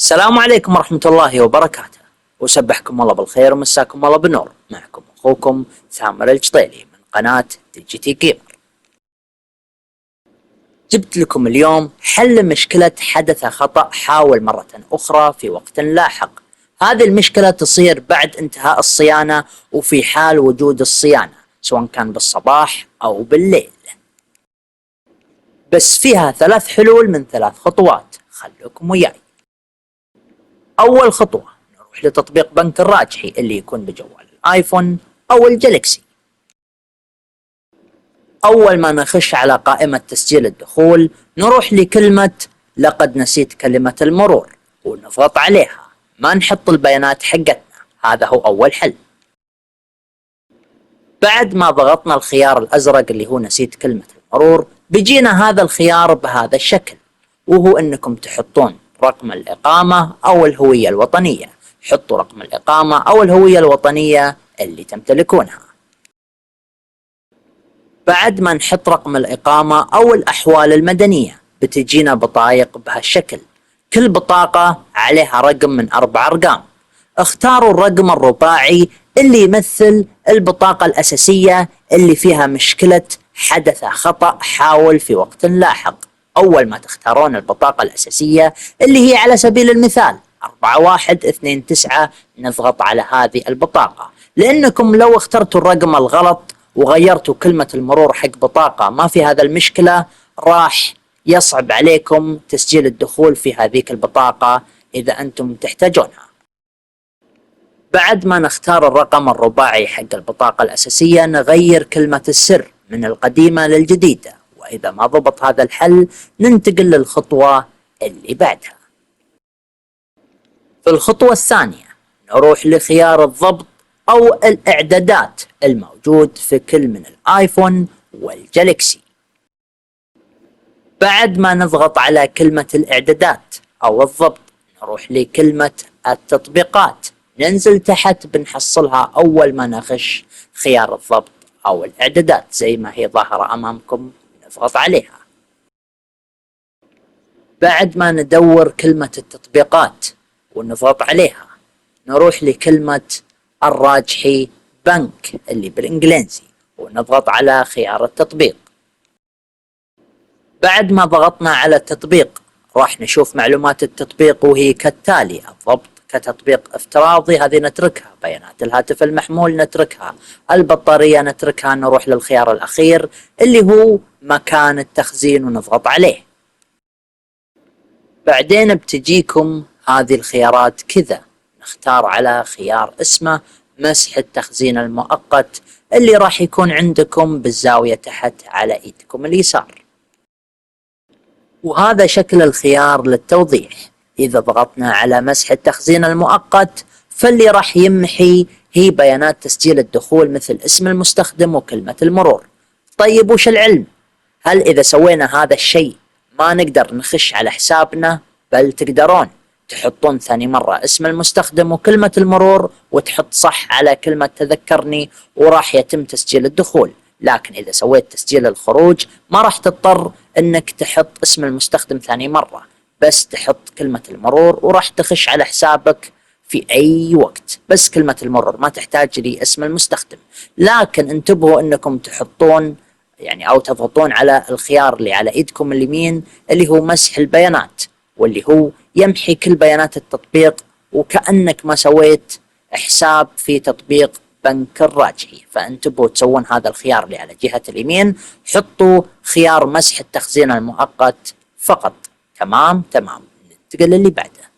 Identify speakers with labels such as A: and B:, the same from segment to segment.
A: السلام عليكم ورحمة الله وبركاته، وسبحكم الله بالخير ومساكم الله بالنور. معكم أخوكم ثامر الجطيلي من قناة ديجيتي جيمر. جبت لكم اليوم حل مشكلة حدث خطأ حاول مرة أخرى في وقت لاحق. هذه المشكلة تصير بعد انتهاء الصيانة وفي حال وجود الصيانة، سواء كان بالصباح أو بالليل. بس فيها 3 حلول من 3 خطوات، خلوكم وياي. أول خطوة نروح لتطبيق بنك الراجحي اللي يكون بجوال الآيفون أو الجالكسي. أول ما نخش على قائمة تسجيل الدخول نروح لكلمة لقد نسيت كلمة المرور ونضغط عليها، ما نحط البيانات حقتنا. هذا هو أول حل. بعد ما ضغطنا الخيار الأزرق اللي هو نسيت كلمة المرور، بيجينا هذا الخيار بهذا الشكل، وهو أنكم تحطون رقم الإقامة أو الهوية الوطنية. حطوا رقم الإقامة أو الهوية الوطنية اللي تمتلكونها. بعد ما نحط رقم الإقامة أو الأحوال المدنية بتجينا بطايق بهالشكل، كل بطاقة عليها رقم من 4 أرقام. اختاروا الرقم الرباعي اللي يمثل البطاقة الأساسية اللي فيها مشكلة حدث خطأ حاول في وقت لاحق. أول ما تختارون البطاقة الأساسية اللي هي على سبيل المثال 4129، نضغط على هذه البطاقة، لأنكم لو اخترتوا الرقم الغلط وغيرتوا كلمة المرور حق بطاقة ما في هذا المشكلة، راح يصعب عليكم تسجيل الدخول في هذيك البطاقة إذا أنتم تحتاجونها. بعد ما نختار الرقم الرباعي حق البطاقة الأساسية نغير كلمة السر من القديمة للجديدة، وإذا ما ضبط هذا الحل ننتقل للخطوة اللي بعدها. في الخطوة الثانية نروح لخيار الضبط أو الإعدادات الموجود في كل من الآيفون والجالكسي. بعد ما نضغط على كلمة الإعدادات أو الضبط نروح لكلمة التطبيقات، ننزل تحت بنحصلها أول ما نخش خيار الضبط أو الإعدادات زي ما هي ظاهرة أمامكم، نضغط عليها. بعد ما ندور كلمة التطبيقات ونضغط عليها نروح لكلمة الراجحي بنك اللي بالإنجليزي ونضغط على خيار التطبيق. بعد ما ضغطنا على التطبيق راح نشوف معلومات التطبيق وهي كالتالي: الضبط كتطبيق افتراضي، هذه نتركها. بيانات الهاتف المحمول نتركها. البطارية نتركها. نروح للخيار الأخير اللي هو مكان التخزين ونضغط عليه. بعدين بتجيكم هذه الخيارات كذا، نختار على خيار اسمه مسح التخزين المؤقت اللي راح يكون عندكم بالزاوية تحت على ايدكم اليسار. وهذا شكل الخيار للتوضيح. إذا ضغطنا على مسح التخزين المؤقت فاللي راح يمحي هي بيانات تسجيل الدخول مثل اسم المستخدم وكلمة المرور. طيب وش العلم؟ هل إذا سوينا هذا الشيء ما نقدر نخش على حسابنا؟ بل تقدرون تحطون ثاني مرة اسم المستخدم وكلمة المرور وتحط صح على كلمة تذكرني وراح يتم تسجيل الدخول. لكن إذا سويت تسجيل الخروج ما راح تضطر إنك تحط اسم المستخدم ثاني مرة، بس تحط كلمة المرور وراح تخش على حسابك في أي وقت. بس كلمة المرور ما تحتاج لي اسم المستخدم. لكن انتبهوا إنكم تحطون أو تضغطون على الخيار اللي على إيدكم اليمين اللي هو مسح البيانات، واللي هو يمحي كل بيانات التطبيق وكأنك ما سويت حساب في تطبيق بنك الراجحي. فانتبهوا تسوون هذا الخيار اللي على جهة اليمين، حطوا خيار مسح التخزين المؤقت فقط. تمام. ننتقل للي بعده.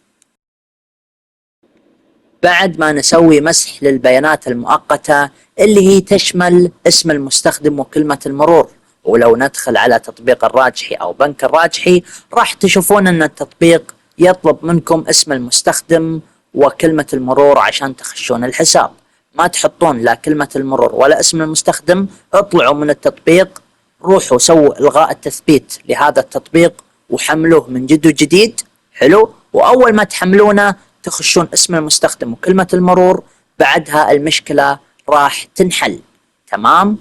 A: بعد ما نسوي مسح للبيانات المؤقتة اللي هي تشمل اسم المستخدم وكلمة المرور، ولو ندخل على تطبيق الراجحي أو بنك الراجحي راح تشوفون أن التطبيق يطلب منكم اسم المستخدم وكلمة المرور عشان تخشون الحساب. ما تحطون لا كلمة المرور ولا اسم المستخدم، اطلعوا من التطبيق، روحوا سووا إلغاء التثبيت لهذا التطبيق وحملوه من جديد. حلو. وأول ما تحملونه تخشون اسم المستخدم وكلمة المرور، بعدها المشكلة راح تنحل. تمام.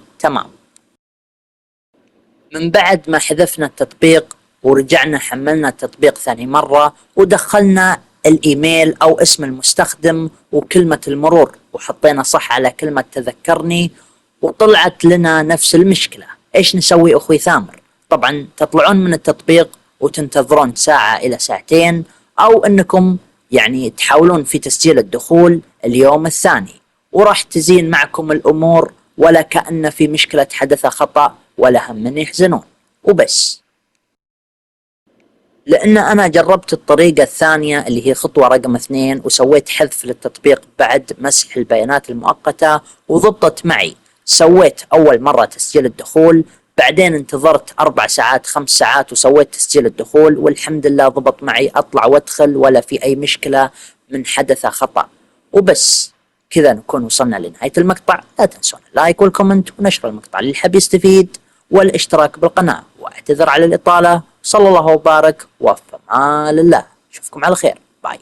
A: من بعد ما حذفنا التطبيق ورجعنا حملنا التطبيق ثاني مرة ودخلنا الايميل او اسم المستخدم وكلمة المرور، وحطينا صح على كلمة تذكرني وطلعت لنا نفس المشكلة. ايش نسوي اخوي ثامر؟ طبعا تطلعون من التطبيق وتنتظرون ساعة الى ساعتين، او انكم يعني تحاولون في تسجيل الدخول اليوم الثاني، وراح تزين معكم الامور ولا كأن في مشكلة حدث خطأ ولا هم من يحزنون وبس. لأن أنا جربت الطريقة الثانية اللي هي خطوة رقم 2 وسويت حذف للتطبيق بعد مسح البيانات المؤقتة وضبطت معي. سويت أول مرة تسجيل الدخول، بعدين انتظرت 4 ساعات 5 ساعات وسويت تسجيل الدخول، والحمد لله ضبط معي، أطلع وأدخل ولا في أي مشكلة من حدث خطأ وبس. كذا نكون وصلنا لنهاية المقطع. لا تنسون اللايك والكومنت ونشر المقطع اللي يحب يستفيد والاشتراك بالقناة، واعتذر على الإطالة. صلى الله وبارك وفي أمان الله. أشوفكم على خير. باي.